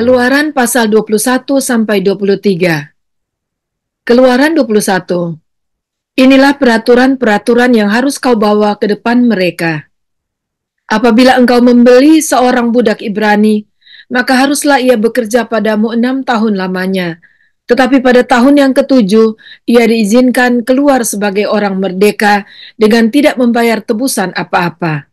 Keluaran pasal 21 sampai 23. Keluaran 21. Inilah peraturan-peraturan yang harus kau bawa ke depan mereka. Apabila engkau membeli seorang budak Ibrani, maka haruslah ia bekerja padamu 6 tahun lamanya. Tetapi pada tahun yang ketujuh, ia diizinkan keluar sebagai orang merdeka dengan tidak membayar tebusan apa-apa.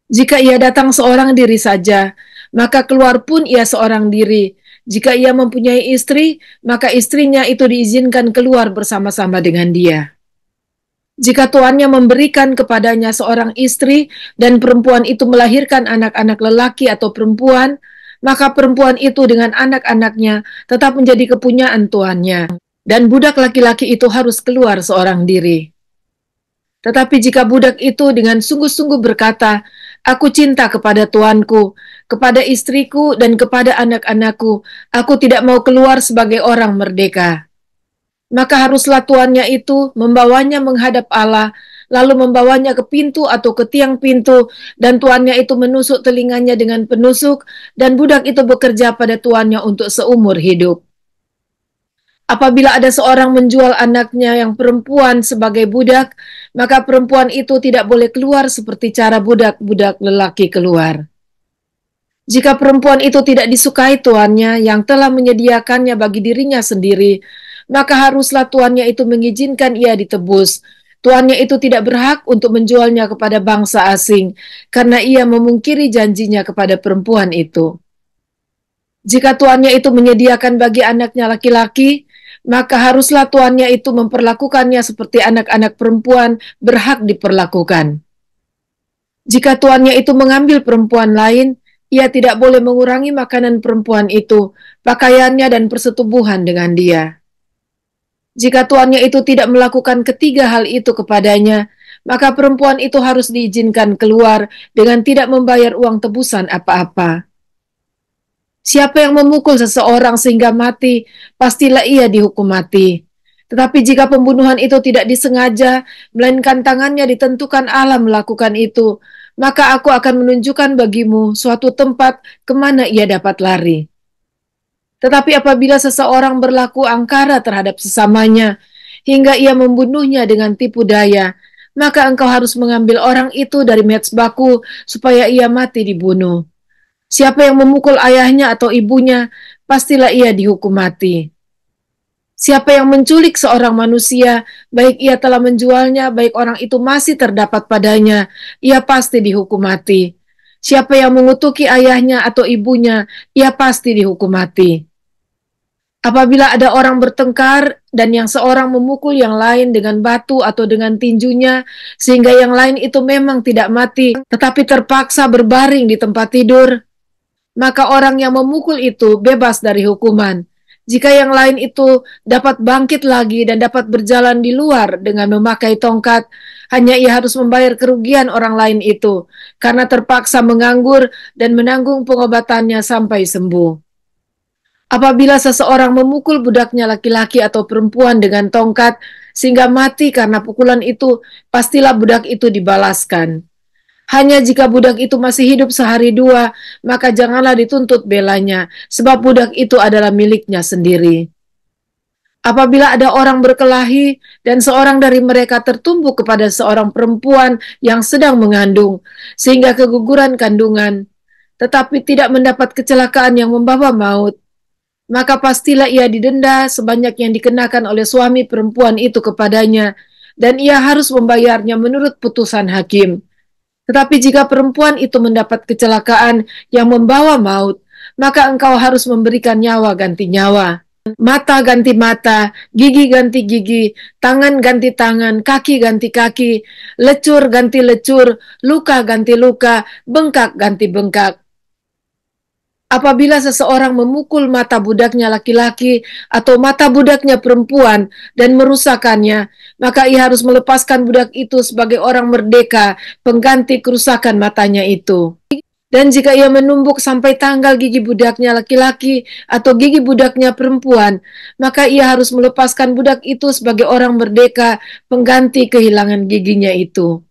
Jika ia datang seorang diri saja, maka keluar pun ia seorang diri. Jika ia mempunyai istri, maka istrinya itu diizinkan keluar bersama-sama dengan dia. Jika tuannya memberikan kepadanya seorang istri dan perempuan itu melahirkan anak-anak lelaki atau perempuan, maka perempuan itu dengan anak-anaknya tetap menjadi kepunyaan tuannya, dan budak laki-laki itu harus keluar seorang diri. Tetapi jika budak itu dengan sungguh-sungguh berkata, "Aku cinta kepada tuanku, kepada istriku, dan kepada anak-anakku, aku tidak mau keluar sebagai orang merdeka," maka haruslah tuannya itu membawanya menghadap Allah, lalu membawanya ke pintu atau ke tiang pintu, dan tuannya itu menusuk telinganya dengan penusuk, dan budak itu bekerja pada tuannya untuk seumur hidup. Apabila ada seorang menjual anaknya yang perempuan sebagai budak, maka perempuan itu tidak boleh keluar seperti cara budak-budak lelaki keluar. Jika perempuan itu tidak disukai tuannya yang telah menyediakannya bagi dirinya sendiri, maka haruslah tuannya itu mengizinkan ia ditebus. Tuannya itu tidak berhak untuk menjualnya kepada bangsa asing, karena ia memungkiri janjinya kepada perempuan itu. Jika tuannya itu menyediakan bagi anaknya laki-laki, maka haruslah tuannya itu memperlakukannya seperti anak-anak perempuan berhak diperlakukan. Jika tuannya itu mengambil perempuan lain, ia tidak boleh mengurangi makanan perempuan itu, pakaiannya, dan persetubuhan dengan dia. Jika tuannya itu tidak melakukan ketiga hal itu kepadanya, maka perempuan itu harus diizinkan keluar dengan tidak membayar uang tebusan apa-apa. Siapa yang memukul seseorang sehingga mati, pastilah ia dihukum mati. Tetapi jika pembunuhan itu tidak disengaja, melainkan tangannya ditentukan Allah melakukan itu, maka aku akan menunjukkan bagimu suatu tempat kemana ia dapat lari. Tetapi apabila seseorang berlaku angkara terhadap sesamanya, hingga ia membunuhnya dengan tipu daya, maka engkau harus mengambil orang itu dari mezbaku supaya ia mati dibunuh. Siapa yang memukul ayahnya atau ibunya, pastilah ia dihukum mati. Siapa yang menculik seorang manusia, baik ia telah menjualnya, baik orang itu masih terdapat padanya, ia pasti dihukum mati. Siapa yang mengutuki ayahnya atau ibunya, ia pasti dihukum mati. Apabila ada orang bertengkar dan yang seorang memukul yang lain dengan batu atau dengan tinjunya, sehingga yang lain itu memang tidak mati, tetapi terpaksa berbaring di tempat tidur, maka orang yang memukul itu bebas dari hukuman. Jika yang lain itu dapat bangkit lagi dan dapat berjalan di luar dengan memakai tongkat, hanya ia harus membayar kerugian orang lain itu, karena terpaksa menganggur dan menanggung pengobatannya sampai sembuh. Apabila seseorang memukul budaknya laki-laki atau perempuan dengan tongkat, sehingga mati karena pukulan itu, pastilah budak itu dibalaskan. Hanya jika budak itu masih hidup sehari dua, maka janganlah dituntut belanya, sebab budak itu adalah miliknya sendiri. Apabila ada orang berkelahi dan seorang dari mereka tertumbuk kepada seorang perempuan yang sedang mengandung, sehingga keguguran kandungan, tetapi tidak mendapat kecelakaan yang membawa maut, maka pastilah ia didenda sebanyak yang dikenakan oleh suami perempuan itu kepadanya, dan ia harus membayarnya menurut putusan hakim. Tetapi jika perempuan itu mendapat kecelakaan yang membawa maut, maka engkau harus memberikan nyawa ganti nyawa, mata ganti mata, gigi ganti gigi, tangan ganti tangan, kaki ganti kaki, lecur ganti lecur, luka ganti luka, bengkak ganti bengkak. Apabila seseorang memukul mata budaknya laki-laki atau mata budaknya perempuan dan merusakkannya, maka ia harus melepaskan budak itu sebagai orang merdeka, pengganti kerusakan matanya itu. Dan jika ia menumbuk sampai tanggal gigi budaknya laki-laki atau gigi budaknya perempuan, maka ia harus melepaskan budak itu sebagai orang merdeka, pengganti kehilangan giginya itu.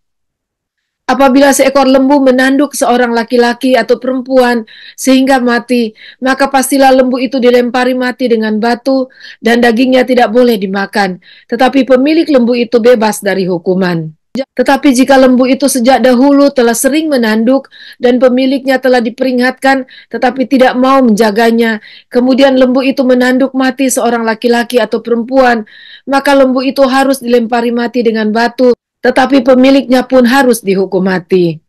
Apabila seekor lembu menanduk seorang laki-laki atau perempuan sehingga mati, maka pastilah lembu itu dilempari mati dengan batu dan dagingnya tidak boleh dimakan. Tetapi pemilik lembu itu bebas dari hukuman. Tetapi jika lembu itu sejak dahulu telah sering menanduk dan pemiliknya telah diperingatkan tetapi tidak mau menjaganya, kemudian lembu itu menanduk mati seorang laki-laki atau perempuan, maka lembu itu harus dilempari mati dengan batu, tetapi pemiliknya pun harus dihukum mati.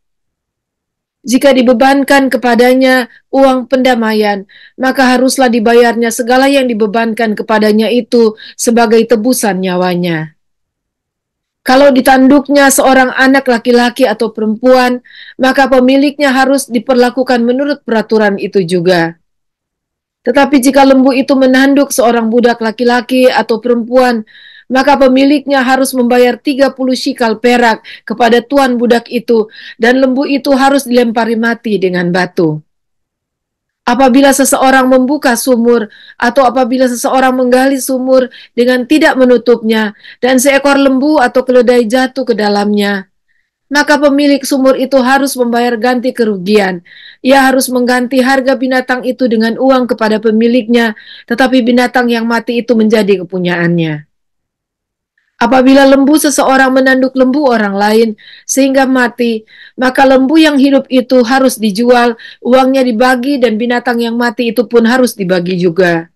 Jika dibebankan kepadanya uang pendamaian, maka haruslah dibayarnya segala yang dibebankan kepadanya itu sebagai tebusan nyawanya. Kalau ditanduknya seorang anak laki-laki atau perempuan, maka pemiliknya harus diperlakukan menurut peraturan itu juga. Tetapi jika lembu itu menanduk seorang budak laki-laki atau perempuan, maka pemiliknya harus membayar 30 shikal perak kepada tuan budak itu, dan lembu itu harus dilempari mati dengan batu. Apabila seseorang membuka sumur atau apabila seseorang menggali sumur dengan tidak menutupnya dan seekor lembu atau keledai jatuh ke dalamnya, maka pemilik sumur itu harus membayar ganti kerugian. Ia harus mengganti harga binatang itu dengan uang kepada pemiliknya, tetapi binatang yang mati itu menjadi kepunyaannya. Apabila lembu seseorang menanduk lembu orang lain sehingga mati, maka lembu yang hidup itu harus dijual, uangnya dibagi, dan binatang yang mati itu pun harus dibagi juga.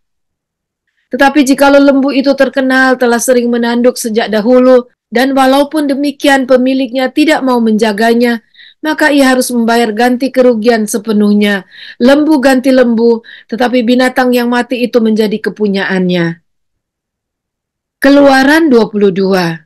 Tetapi jikalau lembu itu terkenal telah sering menanduk sejak dahulu, dan walaupun demikian pemiliknya tidak mau menjaganya, maka ia harus membayar ganti kerugian sepenuhnya. Lembu ganti lembu, tetapi binatang yang mati itu menjadi kepunyaannya. Keluaran 22.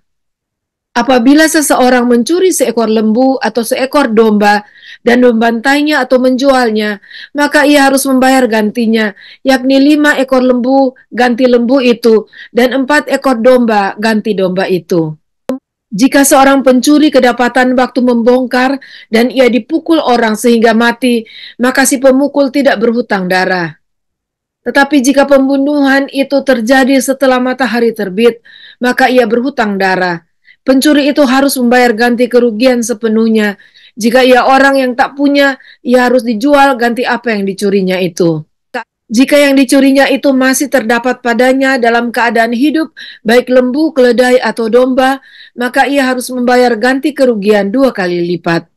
Apabila seseorang mencuri seekor lembu atau seekor domba dan membantainya atau menjualnya, maka ia harus membayar gantinya, yakni 5 ekor lembu ganti lembu itu, dan 4 ekor domba ganti domba itu. Jika seorang pencuri kedapatan waktu membongkar dan ia dipukul orang sehingga mati, maka si pemukul tidak berhutang darah. Tetapi jika pembunuhan itu terjadi setelah matahari terbit, maka ia berhutang darah. Pencuri itu harus membayar ganti kerugian sepenuhnya. Jika ia orang yang tak punya, ia harus dijual ganti apa yang dicurinya itu. Jika yang dicurinya itu masih terdapat padanya dalam keadaan hidup, baik lembu, keledai, atau domba, maka ia harus membayar ganti kerugian 2 kali lipat.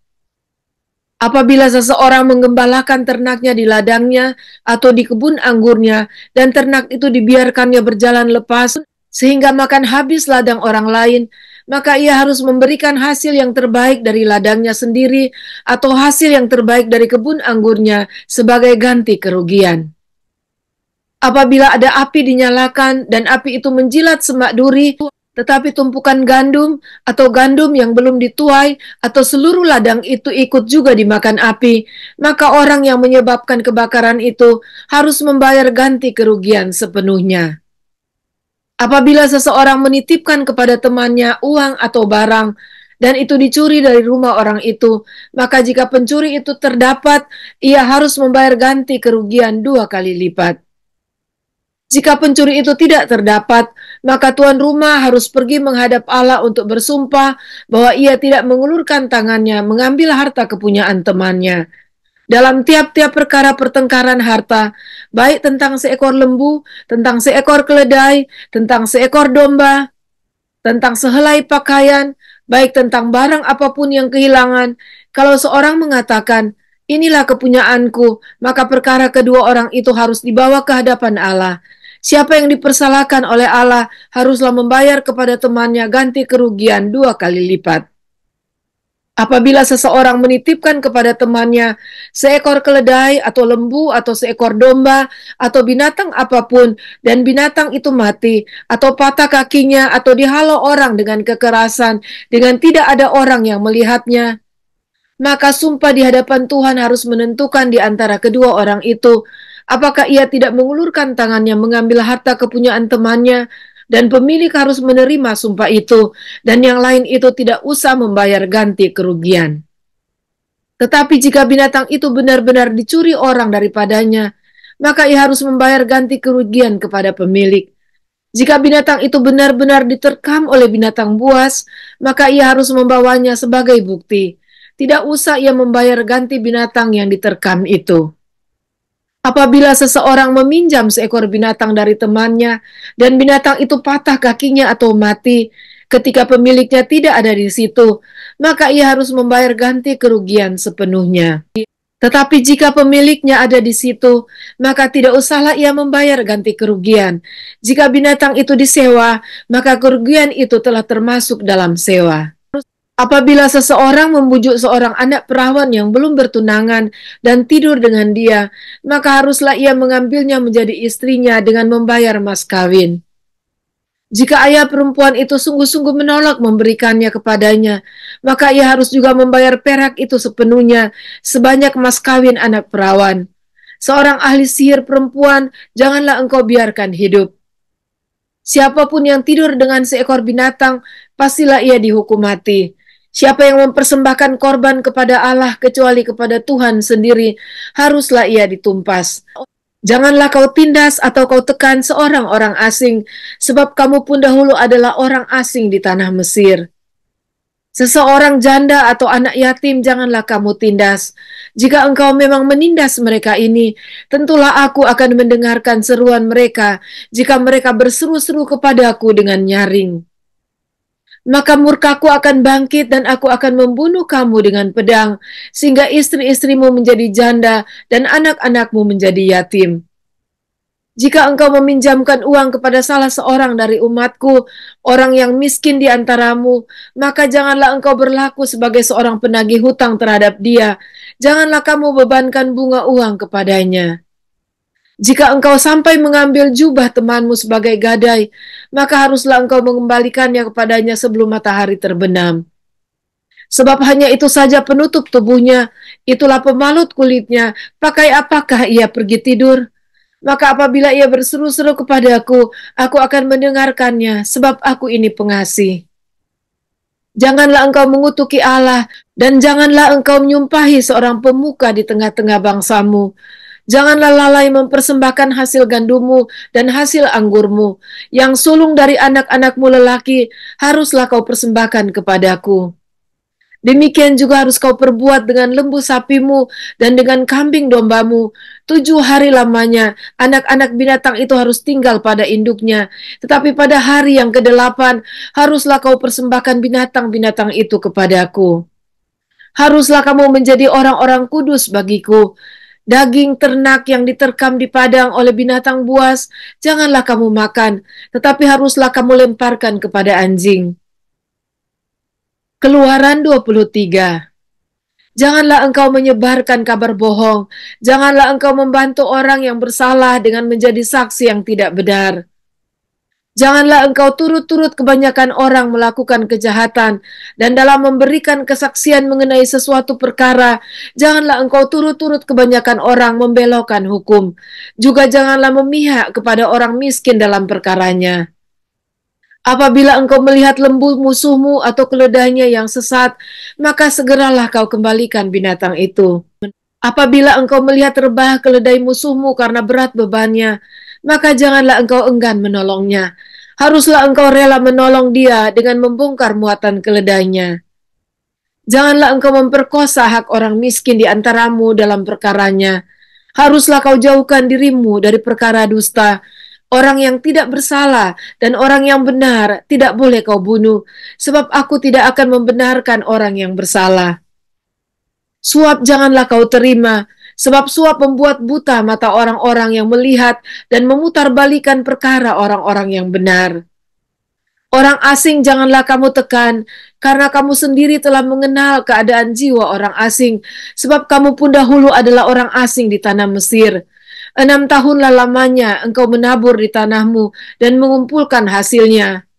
Apabila seseorang menggembalakan ternaknya di ladangnya atau di kebun anggurnya, dan ternak itu dibiarkannya berjalan lepas sehingga makan habis ladang orang lain, maka ia harus memberikan hasil yang terbaik dari ladangnya sendiri atau hasil yang terbaik dari kebun anggurnya sebagai ganti kerugian. Apabila ada api dinyalakan dan api itu menjilat semak duri, tetapi tumpukan gandum atau gandum yang belum dituai atau seluruh ladang itu ikut juga dimakan api, maka orang yang menyebabkan kebakaran itu harus membayar ganti kerugian sepenuhnya. Apabila seseorang menitipkan kepada temannya uang atau barang, dan itu dicuri dari rumah orang itu, maka jika pencuri itu terdapat, ia harus membayar ganti kerugian 2 kali lipat. Jika pencuri itu tidak terdapat, maka tuan rumah harus pergi menghadap Allah untuk bersumpah bahwa ia tidak mengulurkan tangannya mengambil harta kepunyaan temannya. Dalam tiap-tiap perkara pertengkaran harta, baik tentang seekor lembu, tentang seekor keledai, tentang seekor domba, tentang sehelai pakaian, baik tentang barang apapun yang kehilangan, kalau seorang mengatakan, "Inilah kepunyaanku," maka perkara kedua orang itu harus dibawa ke hadapan Allah. Siapa yang dipersalahkan oleh Allah haruslah membayar kepada temannya ganti kerugian 2 kali lipat. Apabila seseorang menitipkan kepada temannya seekor keledai atau lembu atau seekor domba atau binatang apapun dan binatang itu mati atau patah kakinya atau dihalau orang dengan kekerasan dengan tidak ada orang yang melihatnya, maka sumpah di hadapan Tuhan harus menentukan di antara kedua orang itu apakah ia tidak mengulurkan tangannya mengambil harta kepunyaan temannya, dan pemilik harus menerima sumpah itu, dan yang lain itu tidak usah membayar ganti kerugian. Tetapi jika binatang itu benar-benar dicuri orang daripadanya, maka ia harus membayar ganti kerugian kepada pemilik. Jika binatang itu benar-benar diterkam oleh binatang buas, maka ia harus membawanya sebagai bukti. Tidak usah ia membayar ganti binatang yang diterkam itu. Apabila seseorang meminjam seekor binatang dari temannya, dan binatang itu patah kakinya atau mati, ketika pemiliknya tidak ada di situ, maka ia harus membayar ganti kerugian sepenuhnya. Tetapi jika pemiliknya ada di situ, maka tidak usahlah ia membayar ganti kerugian. Jika binatang itu disewa, maka kerugian itu telah termasuk dalam sewa. Apabila seseorang membujuk seorang anak perawan yang belum bertunangan dan tidur dengan dia, maka haruslah ia mengambilnya menjadi istrinya dengan membayar mas kawin. Jika ayah perempuan itu sungguh-sungguh menolak memberikannya kepadanya, maka ia harus juga membayar perak itu sepenuhnya, sebanyak mas kawin anak perawan. Seorang ahli sihir perempuan, janganlah engkau biarkan hidup. Siapapun yang tidur dengan seekor binatang, pastilah ia dihukum mati. Siapa yang mempersembahkan korban kepada Allah kecuali kepada Tuhan sendiri, haruslah ia ditumpas. Janganlah kau tindas atau kau tekan seorang orang asing, sebab kamu pun dahulu adalah orang asing di tanah Mesir. Seseorang janda atau anak yatim janganlah kamu tindas. Jika engkau memang menindas mereka ini, tentulah aku akan mendengarkan seruan mereka jika mereka berseru-seru kepadaku dengan nyaring. Maka murkaku akan bangkit dan aku akan membunuh kamu dengan pedang, sehingga istri-istrimu menjadi janda dan anak-anakmu menjadi yatim. Jika engkau meminjamkan uang kepada salah seorang dari umatku, orang yang miskin di antaramu, maka janganlah engkau berlaku sebagai seorang penagih hutang terhadap dia. Janganlah kamu bebankan bunga uang kepadanya. Jika engkau sampai mengambil jubah temanmu sebagai gadai, maka haruslah engkau mengembalikannya kepadanya sebelum matahari terbenam. Sebab hanya itu saja penutup tubuhnya, itulah pemalut kulitnya, pakai apakah ia pergi tidur? Maka apabila ia berseru-seru kepadaku, aku akan mendengarkannya, sebab aku ini pengasih. Janganlah engkau mengutuki Allah, dan janganlah engkau menyumpahi seorang pemuka di tengah-tengah bangsamu. Janganlah lalai mempersembahkan hasil gandummu dan hasil anggurmu. Yang sulung dari anak-anakmu lelaki, haruslah kau persembahkan kepadaku. Demikian juga harus kau perbuat dengan lembu sapimu dan dengan kambing dombamu. 7 hari lamanya, anak-anak binatang itu harus tinggal pada induknya. Tetapi pada hari yang ke-8, haruslah kau persembahkan binatang-binatang itu kepadaku. Haruslah kamu menjadi orang-orang kudus bagiku. Daging ternak yang diterkam di padang oleh binatang buas, janganlah kamu makan, tetapi haruslah kamu lemparkan kepada anjing. Keluaran 23. Janganlah engkau menyebarkan kabar bohong. Janganlah engkau membantu orang yang bersalah dengan menjadi saksi yang tidak benar. Janganlah engkau turut-turut kebanyakan orang melakukan kejahatan, dan dalam memberikan kesaksian mengenai sesuatu perkara, janganlah engkau turut-turut kebanyakan orang membelokkan hukum. Juga janganlah memihak kepada orang miskin dalam perkaranya. Apabila engkau melihat lembu musuhmu atau keledainya yang sesat, maka segeralah kau kembalikan binatang itu. Apabila engkau melihat rebah keledai musuhmu karena berat bebannya, maka janganlah engkau enggan menolongnya. Haruslah engkau rela menolong dia dengan membongkar muatan keledainya. Janganlah engkau memperkosa hak orang miskin di antaramu dalam perkaranya. Haruslah kau jauhkan dirimu dari perkara dusta. Orang yang tidak bersalah dan orang yang benar tidak boleh kau bunuh, sebab aku tidak akan membenarkan orang yang bersalah. Suap janganlah kau terima, sebab suap membuat buta mata orang-orang yang melihat dan memutarbalikan perkara orang-orang yang benar. Orang asing janganlah kamu tekan, karena kamu sendiri telah mengenal keadaan jiwa orang asing, sebab kamu pun dahulu adalah orang asing di tanah Mesir. 6 tahunlah lamanya engkau menabur di tanahmu dan mengumpulkan hasilnya.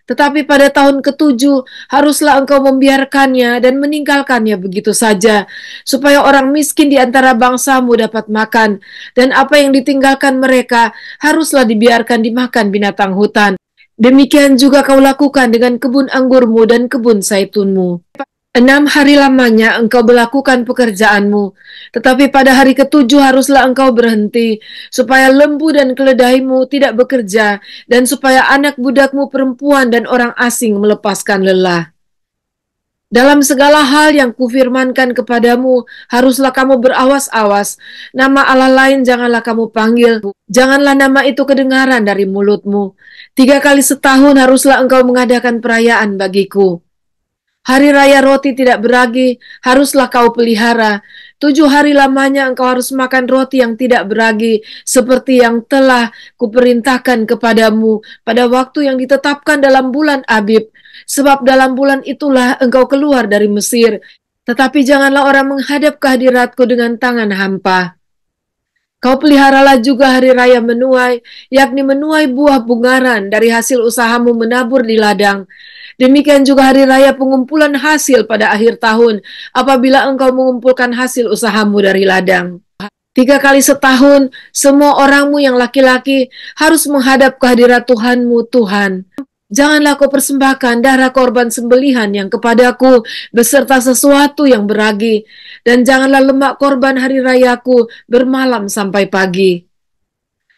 Tetapi pada tahun ke-7 haruslah engkau membiarkannya dan meninggalkannya begitu saja, supaya orang miskin di antara bangsamu dapat makan, dan apa yang ditinggalkan mereka haruslah dibiarkan dimakan binatang hutan. Demikian juga kau lakukan dengan kebun anggurmu dan kebun zaitunmu. 6 hari lamanya engkau melakukan pekerjaanmu, tetapi pada hari ke-7 haruslah engkau berhenti, supaya lembu dan keledaimu tidak bekerja, dan supaya anak budakmu perempuan dan orang asing melepaskan lelah. Dalam segala hal yang kufirmankan kepadamu, haruslah kamu berawas-awas. Nama Allah lain janganlah kamu panggil. Janganlah nama itu kedengaran dari mulutmu. 3 kali setahun haruslah engkau mengadakan perayaan bagiku. Hari raya roti tidak beragi haruslah kau pelihara. 7 hari lamanya engkau harus makan roti yang tidak beragi, seperti yang telah kuperintahkan kepadamu pada waktu yang ditetapkan dalam bulan Abib. Sebab dalam bulan itulah engkau keluar dari Mesir. Tetapi janganlah orang menghadap ke hadiratku dengan tangan hampa. Kau peliharalah juga hari raya menuai, yakni menuai buah bungaran dari hasil usahamu menabur di ladang. Demikian juga hari raya pengumpulan hasil pada akhir tahun, apabila engkau mengumpulkan hasil usahamu dari ladang. 3 kali setahun, semua orangmu yang laki-laki harus menghadap ke hadirat Tuhanmu, Tuhan. Janganlah kau persembahkan darah korban sembelihan yang kepadaku beserta sesuatu yang beragi, dan janganlah lemak korban hari rayaku bermalam sampai pagi.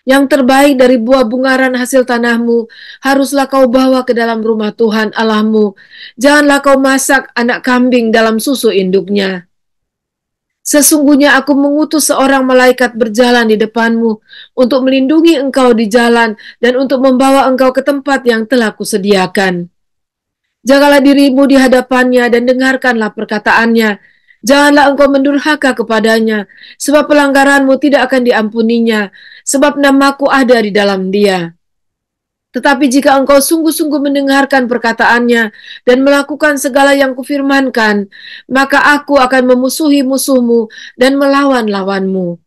Yang terbaik dari buah bungaran hasil tanahmu haruslah kau bawa ke dalam rumah Tuhan Allahmu. Janganlah kau masak anak kambing dalam susu induknya. Sesungguhnya aku mengutus seorang malaikat berjalan di depanmu untuk melindungi engkau di jalan dan untuk membawa engkau ke tempat yang telah kusediakan. Jagalah dirimu di hadapannya dan dengarkanlah perkataannya. Janganlah engkau mendurhaka kepadanya, sebab pelanggaranmu tidak akan diampuninya, sebab namaku ada di dalam dia. Tetapi jika engkau sungguh-sungguh mendengarkan perkataannya dan melakukan segala yang kufirmankan, maka aku akan memusuhi musuhmu dan melawan lawanmu.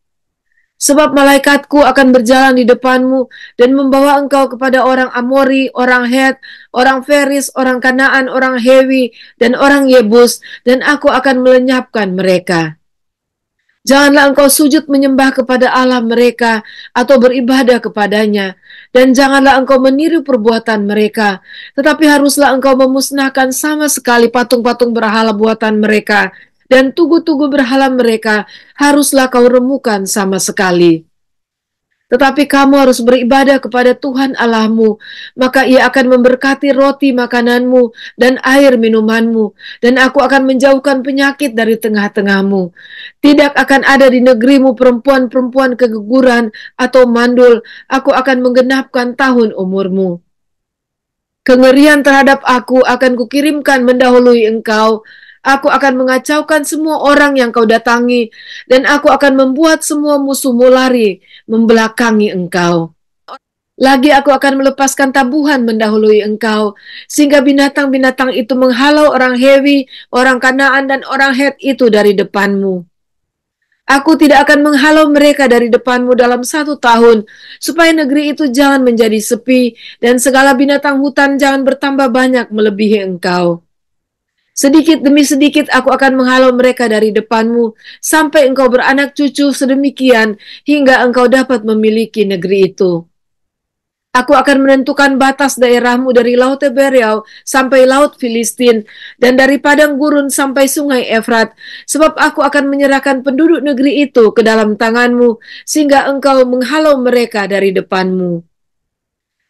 Sebab malaikatku akan berjalan di depanmu dan membawa engkau kepada orang Amori, orang Het, orang Feris, orang Kanaan, orang Hewi, dan orang Yebus, dan aku akan melenyapkan mereka. Janganlah engkau sujud menyembah kepada Allah mereka atau beribadah kepadanya, dan janganlah engkau meniru perbuatan mereka, tetapi haruslah engkau memusnahkan sama sekali patung-patung berhala buatan mereka, dan tugu-tugu berhala mereka haruslah kau remukan sama sekali. Tetapi kamu harus beribadah kepada Tuhan Allahmu, maka Ia akan memberkati roti makananmu dan air minumanmu, dan aku akan menjauhkan penyakit dari tengah-tengahmu. Tidak akan ada di negerimu perempuan-perempuan keguguran atau mandul, aku akan menggenapkan tahun umurmu. Kengerian terhadap aku akan kukirimkan mendahului engkau. Aku akan mengacaukan semua orang yang kau datangi, dan aku akan membuat semua musuhmu lari membelakangi engkau. Lagi aku akan melepaskan tabuhan mendahului engkau, sehingga binatang-binatang itu menghalau orang Hewi, orang Kanaan, dan orang Het itu dari depanmu. Aku tidak akan menghalau mereka dari depanmu dalam 1 tahun, supaya negeri itu jangan menjadi sepi, dan segala binatang hutan jangan bertambah banyak melebihi engkau. Sedikit demi sedikit aku akan menghalau mereka dari depanmu, sampai engkau beranak cucu sedemikian, hingga engkau dapat memiliki negeri itu. Aku akan menentukan batas daerahmu dari Laut Tebereau sampai Laut Filistin, dan dari padang gurun sampai sungai Efrat, sebab aku akan menyerahkan penduduk negeri itu ke dalam tanganmu, sehingga engkau menghalau mereka dari depanmu.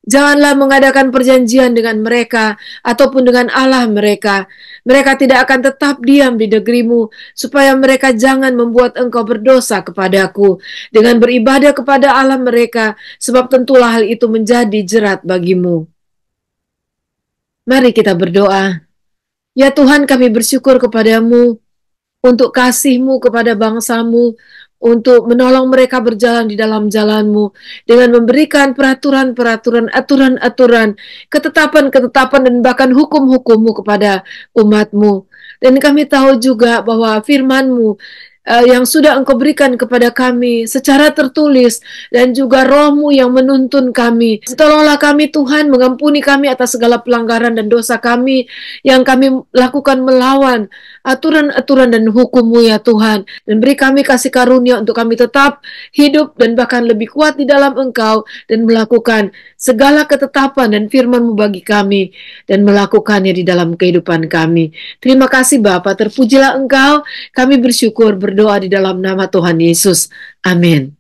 Janganlah mengadakan perjanjian dengan mereka ataupun dengan Allah mereka. Mereka tidak akan tetap diam di negerimu, supaya mereka jangan membuat engkau berdosa kepadaku dengan beribadah kepada Allah mereka, sebab tentulah hal itu menjadi jerat bagimu. Mari kita berdoa. Ya Tuhan, kami bersyukur kepadamu untuk kasih-Mu kepada bangsa-Mu, untuk menolong mereka berjalan di dalam jalan-Mu, dengan memberikan peraturan-peraturan, aturan-aturan, ketetapan-ketetapan, dan bahkan hukum-hukum-Mu kepada umat-Mu. Dan kami tahu juga bahwa firman-Mu yang sudah Engkau berikan kepada kami secara tertulis, dan juga Roh-Mu yang menuntun kami. Tolonglah kami Tuhan, mengampuni kami atas segala pelanggaran dan dosa kami yang kami lakukan melawan aturan-aturan dan hukum-Mu ya Tuhan, dan beri kami kasih karunia untuk kami tetap hidup dan bahkan lebih kuat di dalam Engkau, dan melakukan segala ketetapan dan firman-Mu bagi kami, dan melakukannya di dalam kehidupan kami. Terima kasih Bapa, terpujilah Engkau. Kami bersyukur berdoa di dalam nama Tuhan Yesus. Amin.